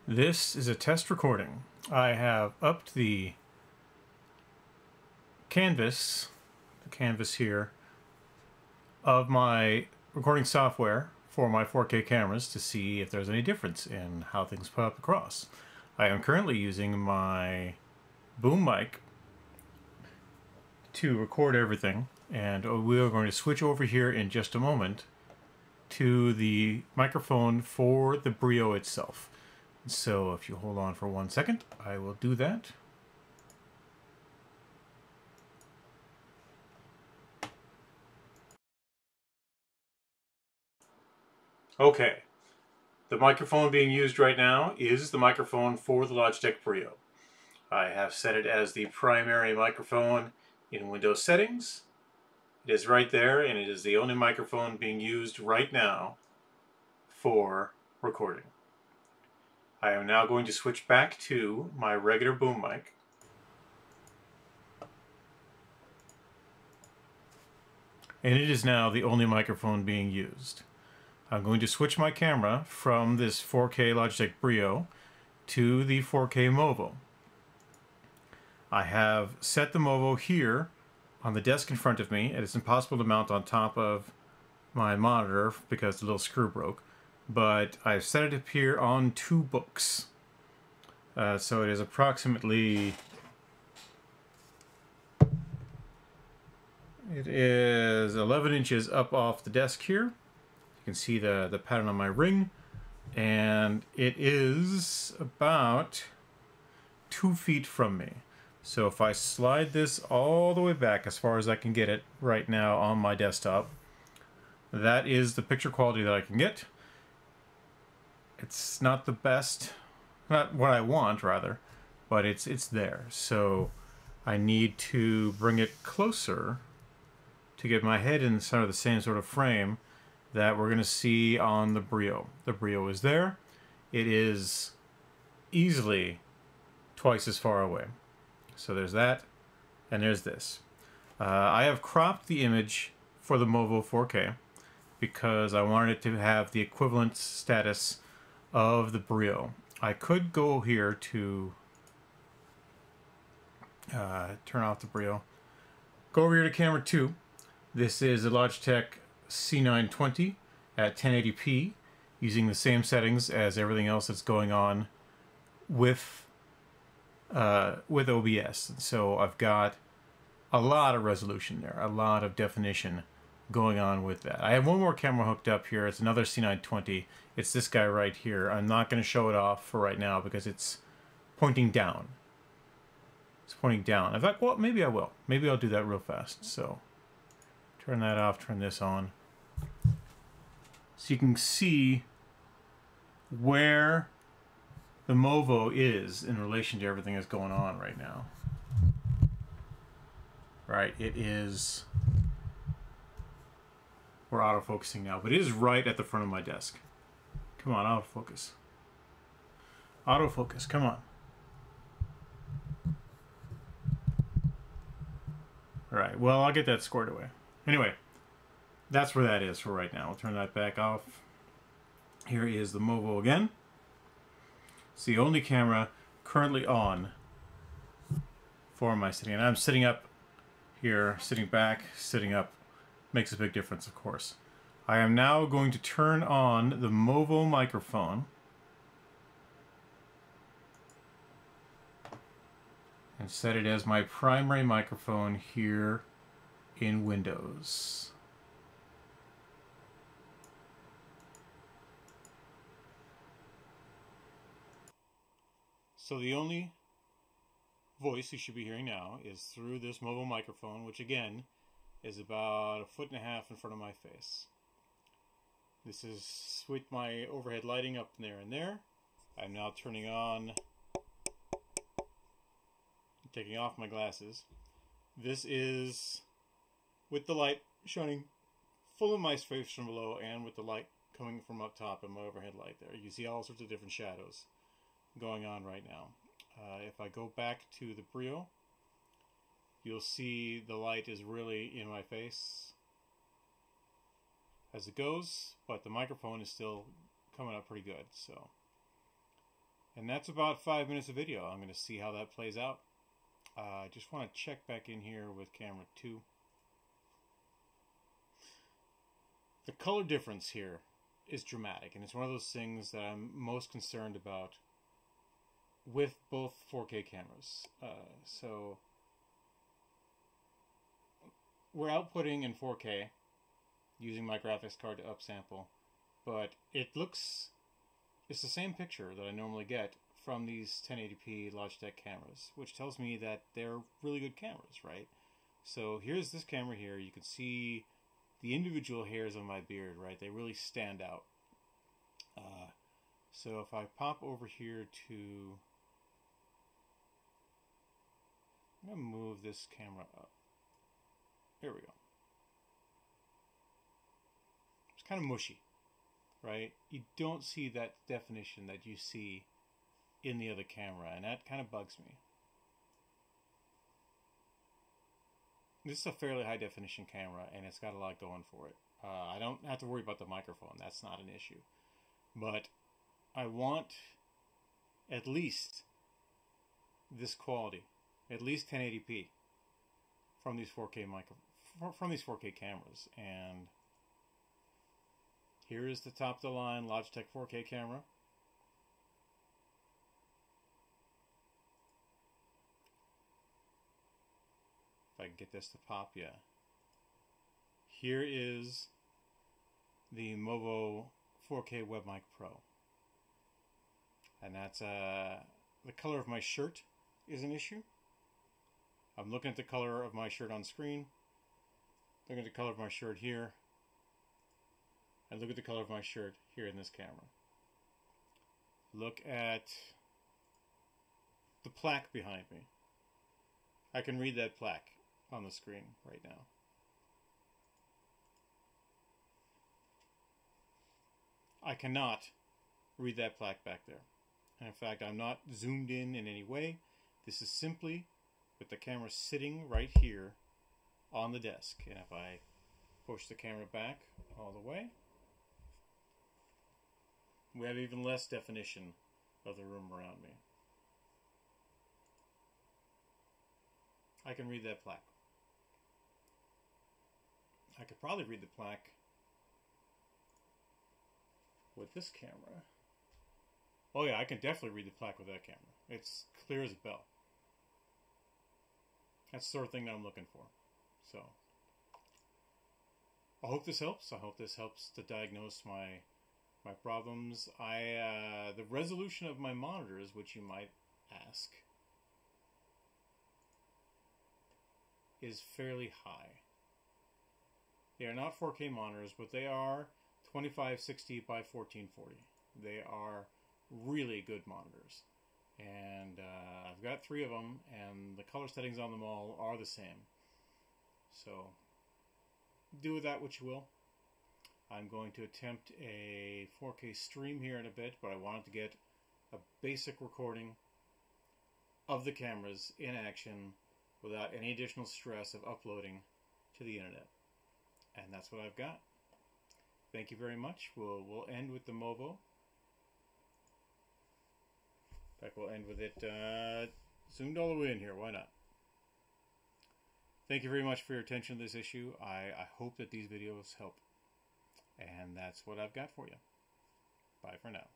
This is a test recording. I have upped the canvas here, of my recording software for my 4K cameras to see if there's any difference in how things put up across. I am currently using my boom mic to record everything, and we are going to switch over here in just a moment to the microphone for the Brio itself. So if you hold on for 1 second, I will do that. Okay, the microphone being used right now is the microphone for the Logitech Brio. I have set it as the primary microphone in Windows settings. It is right there, and it is the only microphone being used right now for recording. I am now going to switch back to my regular boom mic. And it is now the only microphone being used. I'm going to switch my camera from this 4K Logitech Brio to the 4K Movo. I have set the Movo here on the desk in front of me, and it's impossible to mount on top of my monitor because the little screw broke. But I've set it up here on 2 books. So it is approximately... It is 11 inches up off the desk here. You can see the pattern on my ring. And it is about 2 feet from me. So if I slide this all the way back as far as I can get it right now on my desktop, that is the picture quality that I can get. It's not the best, not what I want rather, but it's there. So I need to bring it closer to get my head in sort of the same sort of frame that we're going to see on the Brio. The Brio is there. It is easily twice as far away. So there's that, and there's this. I have cropped the image for the Movo 4K because I wanted it to have the equivalent status of the Brio. I could go here to turn off the Brio. Go over here to camera 2. This is a Logitech C920 at 1080p, using the same settings as everything else that's going on with OBS. So I've got a lot of resolution there, a lot of definition going on with that. I have one more camera hooked up here. It's another C920. It's this guy right here. I'm not going to show it off for right now because it's pointing down. It's pointing down. In fact, well, maybe I will. Maybe I'll do that real fast. So turn that off, turn this on. So you can see where the Movo is in relation to everything that's going on right now. Right, it is... We're autofocusing now, but it is right at the front of my desk. Come on, autofocus. Autofocus, come on. Alright, well, I'll get that squared away. Anyway, that's where that is for right now. I'll turn that back off. Here is the Movo again. It's the only camera currently on for my sitting. And I'm sitting up here, sitting back, sitting up. Makes a big difference, of course. I am now going to turn on the Movo microphone and set it as my primary microphone here in Windows. So the only voice you should be hearing now is through this Movo microphone, which again is about 1.5 feet in front of my face. This is with my overhead lighting up there and there. I'm now turning on, taking off my glasses. This is with the light shining full of my face from below and with the light coming from up top and my overhead light there. You see all sorts of different shadows going on right now. If I go back to the Brio, you'll see the light is really in my face as it goes, but the microphone is still coming up pretty good. So And that's about 5 minutes of video. I'm going to see how that plays out. I just want to check back in here with camera 2. The color difference here is dramatic, and it's one of those things that I'm most concerned about with both 4K cameras. So we're outputting in 4K using my graphics card to upsample, but it's the same picture that I normally get from these 1080p Logitech cameras, which tells me that they're really good cameras, right? So here's this camera here. You can see the individual hairs on my beard, right? They really stand out. So if I pop over here to... I'm going to move this camera up. There we go. It's kind of mushy, right? You don't see that definition that you see in the other camera, and that kind of bugs me. This is a fairly high definition camera, and it's got a lot going for it. I don't have to worry about the microphone. That's not an issue. But I want at least this quality, at least 1080p from these 4K cameras. And here is the top of the line Logitech 4K camera. If I can get this to pop, yeah. Here is the Movo 4K WebMic Pro. And that's the color of my shirt is an issue. I'm looking at the color of my shirt on screen. Look at the color of my shirt here. And look at the color of my shirt here in this camera. Look at the plaque behind me. I can read that plaque on the screen right now. I cannot read that plaque back there. And in fact, I'm not zoomed in any way. This is simply with the camera sitting right here on the desk. And if I push the camera back all the way, we have even less definition of the room around me. I can read that plaque. I could probably read the plaque with this camera. Oh yeah, I can definitely read the plaque with that camera. It's clear as a bell. That's the sort of thing that I'm looking for. So, I hope this helps. I hope this helps to diagnose my problems. The resolution of my monitors, which you might ask, is fairly high. They are not 4K monitors, but they are 2560 by 1440. They are really good monitors. And I've got 3 of them, and the color settings on them all are the same. So, do with that what you will. I'm going to attempt a 4K stream here in a bit, but I wanted to get a basic recording of the cameras in action without any additional stress of uploading to the internet. And that's what I've got. Thank you very much. We'll end with the Movo. In fact, we'll end with it zoomed all the way in here. Why not? Thank you very much for your attention to this issue. I hope that these videos help. And that's what I've got for you. Bye for now.